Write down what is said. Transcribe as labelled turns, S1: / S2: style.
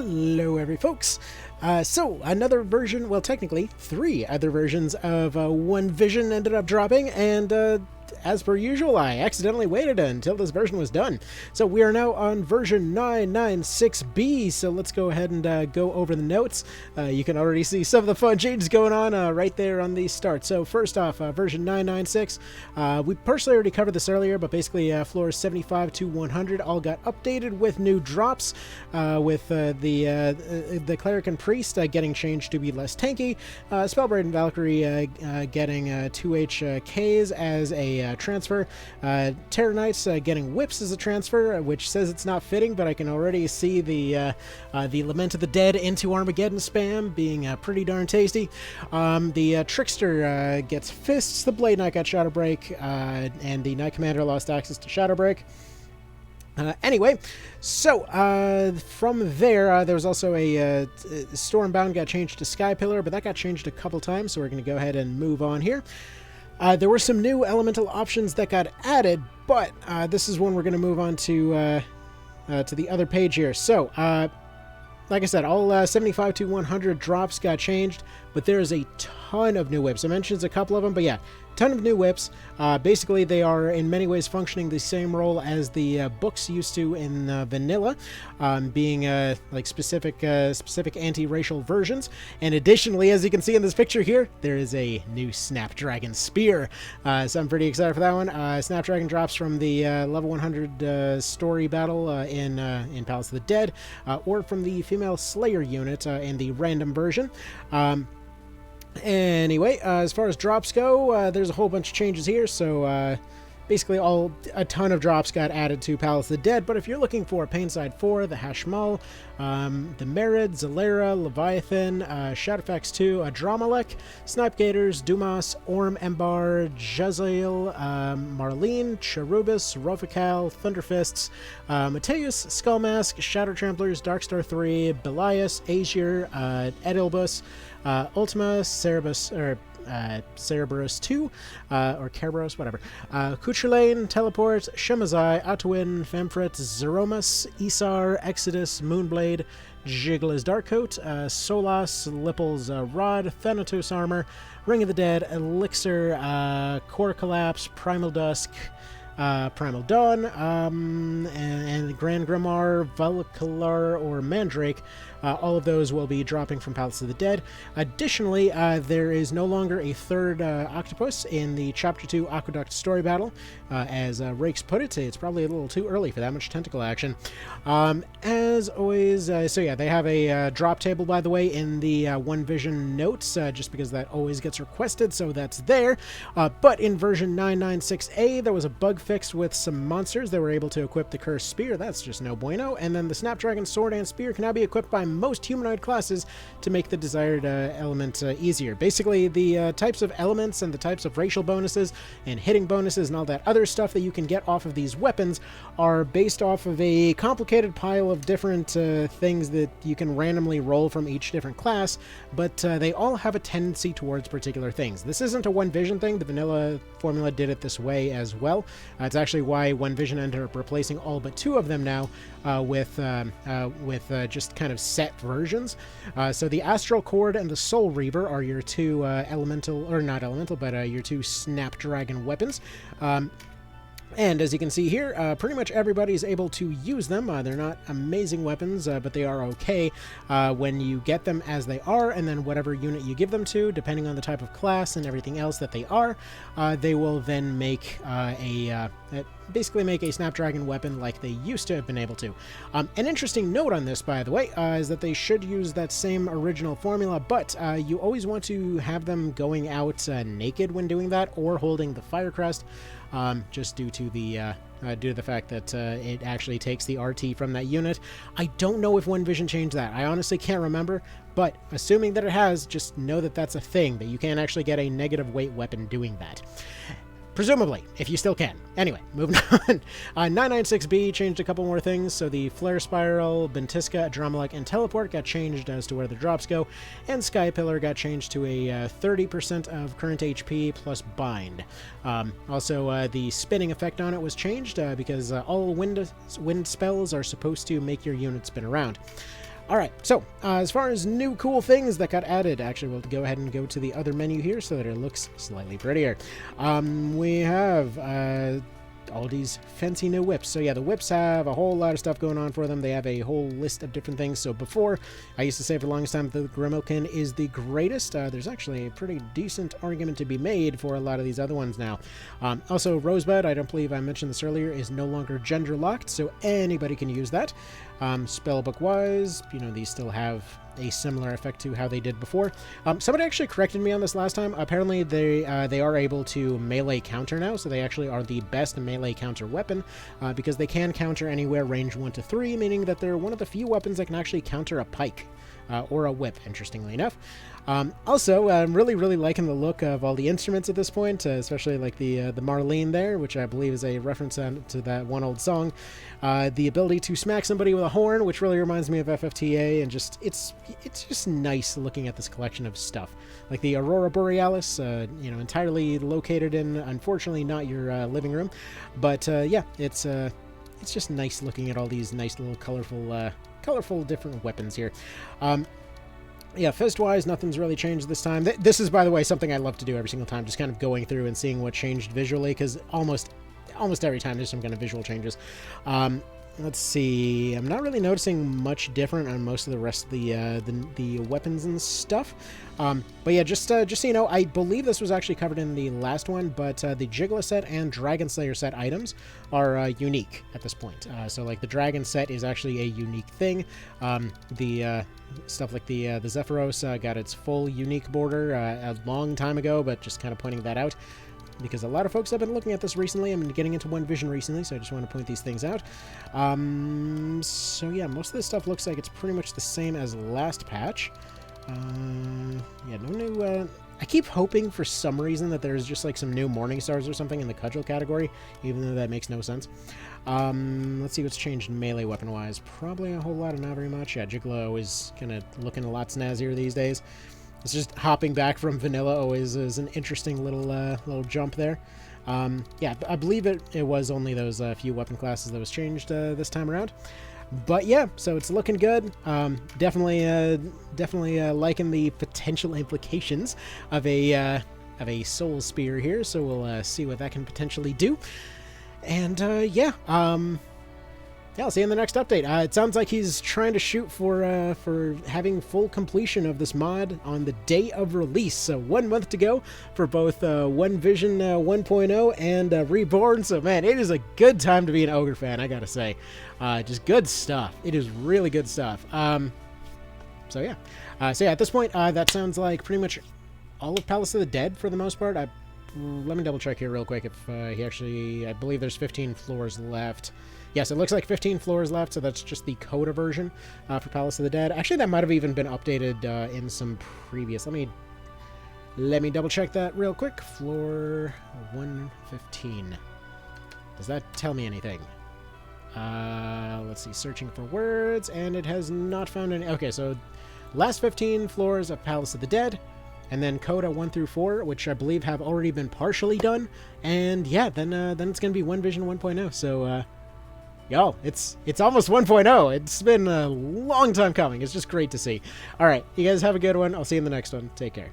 S1: Hello, folks. So another version, well, technically 3 other versions of One Vision ended up dropping, and as per usual, I accidentally waited until this version was done. So we are now on version 996B, so let's go ahead and go over the notes. You can already see some of the fun changes going on right there on the start. So first off, version 996, we partially already covered this earlier, but basically floors 75 to 100 all got updated with new drops, with the Cleric and Priest getting changed to be less tanky, Spellbraid and Valkyrie getting 2 HKs as a transfer, Terror Knights getting whips as a transfer, which says it's not fitting, but I can already see the Lament of the Dead into Armageddon spam being pretty darn tasty. The Trickster gets fists, the Blade Knight got Shadow Break, and the Knight Commander lost access to Shadow Break. Anyway, so from there, there was also a Stormbound got changed to Sky Pillar, but that got changed a couple times, so we're going to go ahead and move on here. There were some new elemental options that got added, but this is when we're going to move on to the other page here. So, like I said, all 75 to 100 drops got changed, but there is a ton of new whips. I mentioned a couple of them, but yeah, ton of new whips. Basically, they are in many ways functioning the same role as the books used to in vanilla, being like specific anti-racial versions. And additionally, as you can see in this picture here, there is a new Snapdragon Spear. So I'm pretty excited for that one. Snapdragon drops from the level 100 story battle in Palace of the Dead, or from the female Slayer unit in the random version. Anyway, as far as drops go, there's a whole bunch of changes here, so basically a ton of drops got added to Palace of the Dead, but if you're looking for Painside 4, the Hashmal, the Merid, Zalera, Leviathan, Shadowfax 2, Adramalek, Snipe Gators, Dumas, Orm Embar, Jazael, Marlene, Cherubis, Rofical, Thunderfists, Mateus, Skullmask, Shadow Tramplers, Darkstar 3, Belias, Azir, Edilbus, Ultima, Cerberus 2, or Kerberos, whatever. Cuchulain, Teleport, Shemazai, Atuin, Femfret, Zeromus, Isar, Exodus, Moonblade, Jigla's Darkcoat, Solas, Lipple's Rod, Thanatos Armor, Ring of the Dead, Elixir, Core Collapse, Primal Dusk, Primal Dawn, and Grand Grimoire, Valkalar, or Mandrake. All of those will be dropping from Palace of the Dead. Additionally, there is no longer a third octopus in the Chapter 2 Aqueduct story battle. As Rakes put it, it's probably a little too early for that much tentacle action. As always, so yeah, they have a drop table, by the way, in the One Vision notes, just because that always gets requested, so that's there. But in version 996A, there was a bug fix with some monsters that were able to equip the Cursed Spear. That's just no bueno. And then the Snapdragon Sword and Spear can now be equipped by most humanoid classes to make the desired element easier. Basically, the types of elements and the types of racial bonuses and hitting bonuses and all that other stuff that you can get off of these weapons are based off of a complicated pile of different things that you can randomly roll from each different class, but they all have a tendency towards particular things. This isn't a One Vision thing. The vanilla formula did it this way as well. It's actually why One Vision ended up replacing all but 2 of them now with just kind of set versions. So the Astral Cord and the Soul Reaver are your 2 elemental, or not elemental, but your 2 Snapdragon weapons. And as you can see here, pretty much everybody's able to use them. They're not amazing weapons, but they are okay when you get them as they are, and then whatever unit you give them to, depending on the type of class and everything else that they are, they will then make basically make a Snapdragon weapon like they used to have been able to. An interesting note on this, by the way, is that they should use that same original formula, but you always want to have them going out naked when doing that, or holding the Fire Crest, just due to the fact that it actually takes the RT from that unit. I don't know if One Vision changed that. I honestly can't remember, but assuming that it has, just know that that's a thing, that you can actually get a negative weight weapon doing that. Presumably, if you still can. Anyway, moving on. 996B changed a couple more things. So the Flare Spiral, Bentisca, Adramalek, and Teleport got changed as to where the drops go. And Sky Pillar got changed to a 30% of current HP plus Bind. Also, the spinning effect on it was changed because all wind spells are supposed to make your unit spin around. Alright, so as far as new cool things that got added, actually we'll go ahead and go to the other menu here so that it looks slightly prettier. We have all these fancy new whips. So yeah, the whips have a whole lot of stuff going on for them. They have a whole list of different things. So before, I used to say for the longest time that the Grimalkin is the greatest. There's actually a pretty decent argument to be made for a lot of these other ones now. Also, Rosebud, I don't believe I mentioned this earlier, is no longer gender locked, so anybody can use that. Spellbook-wise, you know, these still have a similar effect to how they did before. Somebody actually corrected me on this last time. Apparently, they are able to melee counter now, so they actually are the best melee counter weapon, because they can counter anywhere range 1 to 3, meaning that they're one of the few weapons that can actually counter a pike. Or a whip, interestingly enough. Also, I'm really liking the look of all the instruments at this point, especially like the Marlene there, which I believe is a reference to that one old song. The ability to smack somebody with a horn, which really reminds me of FFTA, and just it's just nice looking at this collection of stuff. Like the Aurora Borealis, you know, entirely located in, unfortunately, not your living room, but yeah, it's just nice looking at all these nice little colorful different weapons here. Yeah, fist-wise, nothing's really changed this time. This is, by the way, something I love to do every single time, just kind of going through and seeing what changed visually, because almost every time there's some kind of visual changes. Let's see. I'm not really noticing much different on most of the rest of the weapons and stuff. But yeah, just so you know, I believe this was actually covered in the last one, but the Jiggler set and Dragon Slayer set items are unique at this point. So like the Dragon set is actually a unique thing. The stuff like the Zephyros got its full unique border a long time ago, but just kind of pointing that out, because a lot of folks have been looking at this recently. I'm getting into One Vision recently, so I just want to point these things out. So yeah, most of this stuff looks like it's pretty much the same as last patch. Yeah, no new... I keep hoping for some reason that there's just like some new Morning Stars or something in the Cudgel category, even though that makes no sense. Let's see what's changed melee weapon-wise. Probably a whole lot of not very much. Yeah, Gigolo is kind of looking a lot snazzier these days. It's just hopping back from vanilla always is an interesting little jump there. Yeah, I believe it was only those few weapon classes that was changed this time around. But yeah, so it's looking good. Definitely liking the potential implications of a Soul Spear here. So we'll see what that can potentially do. And yeah. Yeah, I'll see you in the next update. It sounds like he's trying to shoot for having full completion of this mod on the day of release. So 1 month to go for both One Vision 1.0 and Reborn. So man, it is a good time to be an Ogre fan, I gotta say. Just good stuff. It is really good stuff. So yeah. So yeah, at this point, that sounds like pretty much all of Palace of the Dead for the most part. Let me double check here real quick if he actually... I believe there's 15 floors left. Yes, it looks like 15 floors left, so that's just the Coda version for Palace of the Dead. Actually, that might have even been updated in some previous... Let me double check that real quick. Floor 115. Does that tell me anything? Let's see, searching for words, and it has not found any... Okay, so last 15 floors of Palace of the Dead, and then Coda 1 through 4, which I believe have already been partially done, and yeah, then it's going to be One Vision 1.0, so... Yo, it's almost 1.0. It's been a long time coming. It's just great to see. All right, you guys have a good one. I'll see you in the next one. Take care.